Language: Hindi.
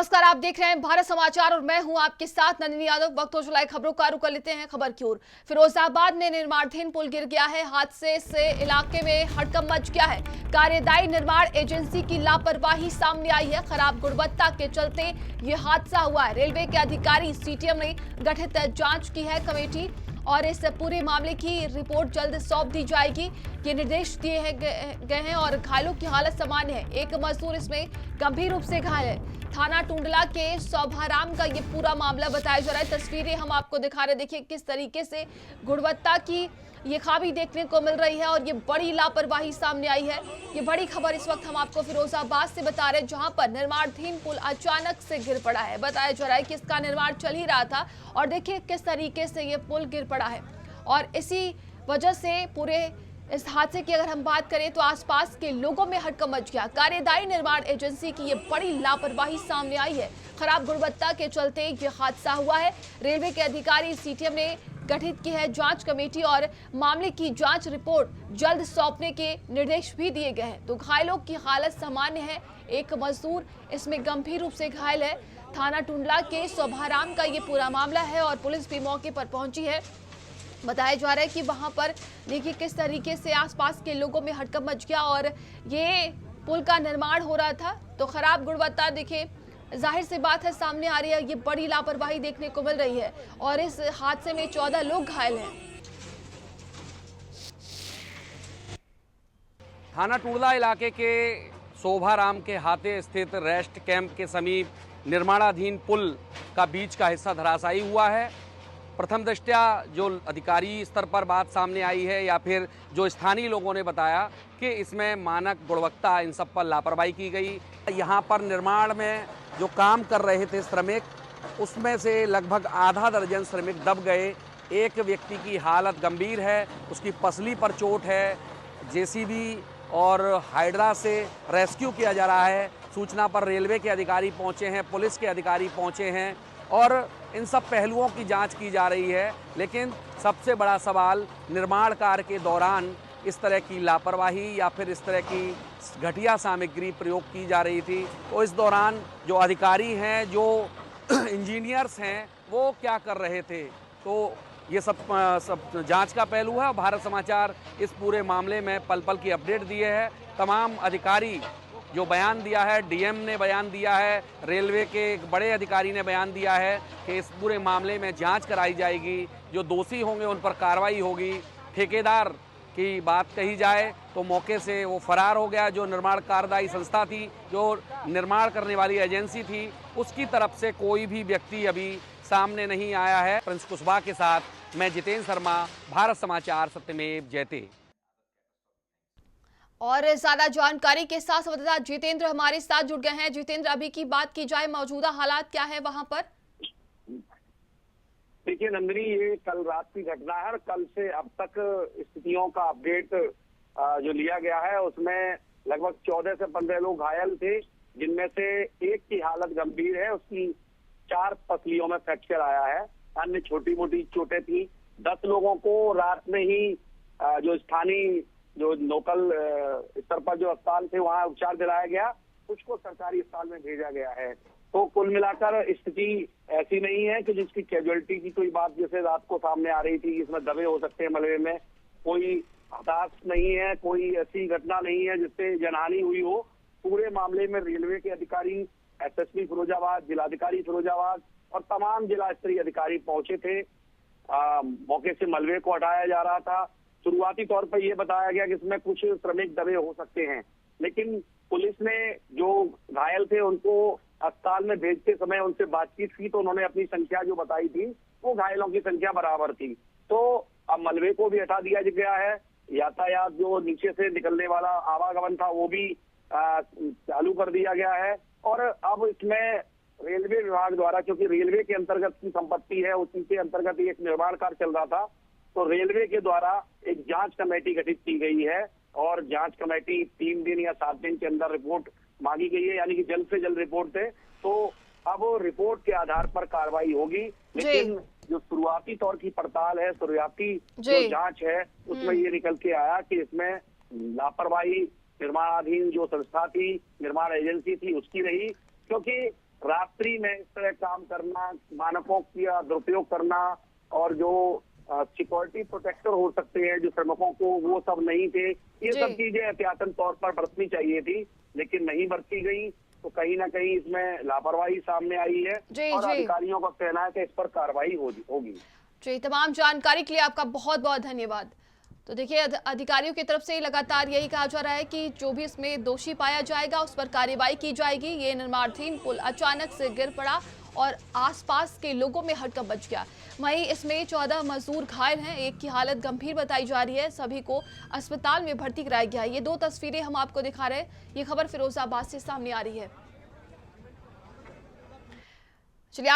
नमस्कार, आप देख रहे हैं भारत समाचार और मैं हूं आपके साथ नंदिनी यादव। वक्त हो जुलाई खबरों का रुख कर लेते हैं खबर की ओर। फिरोजाबाद में निर्माणाधीन पुल गिर गया है। हादसे से इलाके में हड़कंप मच गया है। कार्यदायी निर्माण एजेंसी की लापरवाही सामने आई है। खराब गुणवत्ता के चलते ये हादसा हुआ है। रेलवे के अधिकारी सीटीएम ने गठित जांच की है कमेटी और इस पूरे मामले की रिपोर्ट जल्द सौंप दी जाएगी, ये निर्देश दिए गए हैं। और घायलों की हालत सामान्य है। एक मजदूर इसमें गंभीर रूप से घायल है। थाना टुंडला के सौभाराम का ये पूरा मामला बताया जा रहा है। तस्वीरें हम आपको दिखा रहे, देखिए किस तरीके से गुणवत्ता की ये खामी देखने को मिल रही है और ये बड़ी लापरवाही सामने आई है। ये बड़ी खबर इस वक्त हम आपको फिरोजाबाद से बता रहे हैं, जहां पर निर्माणाधीन पुल अचानक से गिर पड़ा है। बताया जा रहा है कि इसका निर्माण चल ही रहा था और देखिए किस तरीके से ये पुल गिर पड़ा है और इसी वजह से पूरे इस हादसे की अगर हम बात करें तो आसपास के लोगों में हड़कंप मच गया। कार्यदायी निर्माण एजेंसी की ये बड़ी लापरवाही सामने आई है। खराब गुणवत्ता के चलते ये हादसा हुआ है। रेलवे के अधिकारी सीटीएम ने गठित की है जांच कमेटी और मामले की जांच रिपोर्ट जल्द सौंपने के निर्देश भी दिए गए हैं। तो घायलों की हालत सामान्य है। एक मजदूर इसमें गंभीर रूप से घायल है। थाना टुंडला के सौभाराम का ये पूरा मामला है और पुलिस भी मौके पर पहुंची है। बताया जा रहा है कि वहां पर देखिए किस तरीके से आसपास के लोगों में हड़कंप मच गया और ये पुल का निर्माण हो रहा था। तो खराब गुणवत्ता देखिए जाहिर सी बात है सामने आ रही है। ये बड़ी लापरवाही देखने को मिल रही है और इस हादसे में 14 लोग घायल हैं। थाना टुंडला इलाके के शोभाराम के हाथे स्थित रेस्ट कैंप के समीप निर्माणाधीन पुल का बीच का हिस्सा धराशायी हुआ है। प्रथम दृष्टया जो अधिकारी स्तर पर बात सामने आई है या फिर जो स्थानीय लोगों ने बताया कि इसमें मानक गुणवत्ता इन सब पर लापरवाही की गई। यहाँ पर निर्माण में जो काम कर रहे थे श्रमिक, उसमें से लगभग आधा दर्जन श्रमिक दब गए। एक व्यक्ति की हालत गंभीर है, उसकी पसली पर चोट है। जेसीबी और हाइड्रा से रेस्क्यू किया जा रहा है। सूचना पर रेलवे के अधिकारी पहुँचे हैं, पुलिस के अधिकारी पहुँचे हैं और इन सब पहलुओं की जांच की जा रही है। लेकिन सबसे बड़ा सवाल निर्माण कार्य के दौरान इस तरह की लापरवाही या फिर इस तरह की घटिया सामग्री प्रयोग की जा रही थी, तो इस दौरान जो अधिकारी हैं, जो इंजीनियर्स हैं, वो क्या कर रहे थे, तो ये सब जांच का पहलू है। भारत समाचार इस पूरे मामले में पल पल की अपडेट दिए है। तमाम अधिकारी जो बयान दिया है, डीएम ने बयान दिया है, रेलवे के एक बड़े अधिकारी ने बयान दिया है कि इस पूरे मामले में जांच कराई जाएगी, जो दोषी होंगे उन पर कार्रवाई होगी। ठेकेदार की बात कही जाए तो मौके से वो फरार हो गया। जो निर्माण कार्यदायी संस्था थी, जो निर्माण करने वाली एजेंसी थी, उसकी तरफ से कोई भी व्यक्ति अभी सामने नहीं आया है। प्रिंस कुशवाहा के साथ मैं जितेंद्र शर्मा, भारत समाचार, सत्यमेव जयते। और ज्यादा जानकारी के साथ संवाददाता जितेंद्र हमारे साथ जुड़ गए हैं। जितेंद्र, अभी की बात की जाए, मौजूदा हालात क्या है वहां पर? देखिए नंदिनी, ये कल रात की घटना है और कल से अब तक स्थितियों का अपडेट जो लिया गया है उसमें लगभग 14 से 15 लोग घायल थे, जिनमें से एक की हालत गंभीर है। उसकी 4 पसलियों में फ्रैक्चर आया है, अन्य छोटी मोटी चोटें थी। 10 लोगों को रात में ही जो स्थानीय जो लोकल स्तर पर जो अस्पताल थे वहां उपचार दिलाया गया, कुछ को सरकारी अस्पताल में भेजा गया है। तो कुल मिलाकर स्थिति ऐसी नहीं है कि जिसकी कैजुअलिटी की कोई बात जैसे रात को सामने आ रही थी, इसमें दबे हो सकते हैं मलबे में। कोई हताहत नहीं है, कोई ऐसी घटना नहीं है जिससे जनहानि हुई हो। पूरे मामले में रेलवे के अधिकारी, एसएसपी फिरोजाबाद, जिलाधिकारी फिरोजाबाद और तमाम जिला स्तरीय अधिकारी पहुंचे थे। मौके से मलबे को हटाया जा रहा था। शुरुआती तौर पर यह बताया गया कि इसमें कुछ श्रमिक दबे हो सकते हैं, लेकिन पुलिस ने जो घायल थे उनको अस्पताल में भेजते समय उनसे बातचीत की तो उन्होंने अपनी संख्या जो बताई थी वो घायलों की संख्या बराबर थी। तो अब मलबे को भी हटा दिया गया है। यातायात जो नीचे से निकलने वाला आवागमन था वो भी चालू कर दिया गया है। और अब इसमें रेलवे विभाग द्वारा, क्योंकि रेलवे के अंतर्गत की संपत्ति है, उसी के अंतर्गत एक निर्माण कार्य चल रहा था, तो रेलवे के द्वारा एक जांच कमेटी गठित की गई है और जांच कमेटी 3 दिन या 7 दिन के अंदर रिपोर्ट मांगी गई है, यानी कि जल्द से जल्द रिपोर्ट दे। तो अब रिपोर्ट के आधार पर कार्रवाई होगी। लेकिन जो शुरुआती तौर की पड़ताल है, शुरुआती जो जांच है, उसमें ये निकल के आया कि इसमें लापरवाही निर्माणाधीन जो संस्था थी, निर्माण एजेंसी थी, उसकी रही। क्योंकि रात्रि में इस तरह काम करना, मानकों का दुरुपयोग करना, और जो सिक्योरिटी प्रोटेक्टर हो सकते हैं जो श्रमिकों को, वो सब नहीं थे। ये जी। सब चीजें एहतियातन तौर पर बरतनी चाहिए थी, लेकिन नहीं बरती गई। तो कहीं ना कहीं इसमें लापरवाही सामने आई है जी, और जी। अधिकारियों का कहना है कि इस पर कार्रवाई होगी। जी, तमाम जानकारी के लिए आपका बहुत बहुत धन्यवाद। तो देखिए, अधिकारियों की तरफ से लगातार यही कहा जा रहा है कि जो भी इसमें दोषी पाया जाएगा उस पर कार्रवाई की जाएगी। ये निर्माणाधीन पुल अचानक से गिर पड़ा और आसपास के लोगों में हड़कंप मच गया। वहीं इसमें 14 मजदूर घायल हैं, एक की हालत गंभीर बताई जा रही है, सभी को अस्पताल में भर्ती कराया गया है। ये 2 तस्वीरें हम आपको दिखा रहे हैं। ये खबर फिरोजाबाद से सामने आ रही है।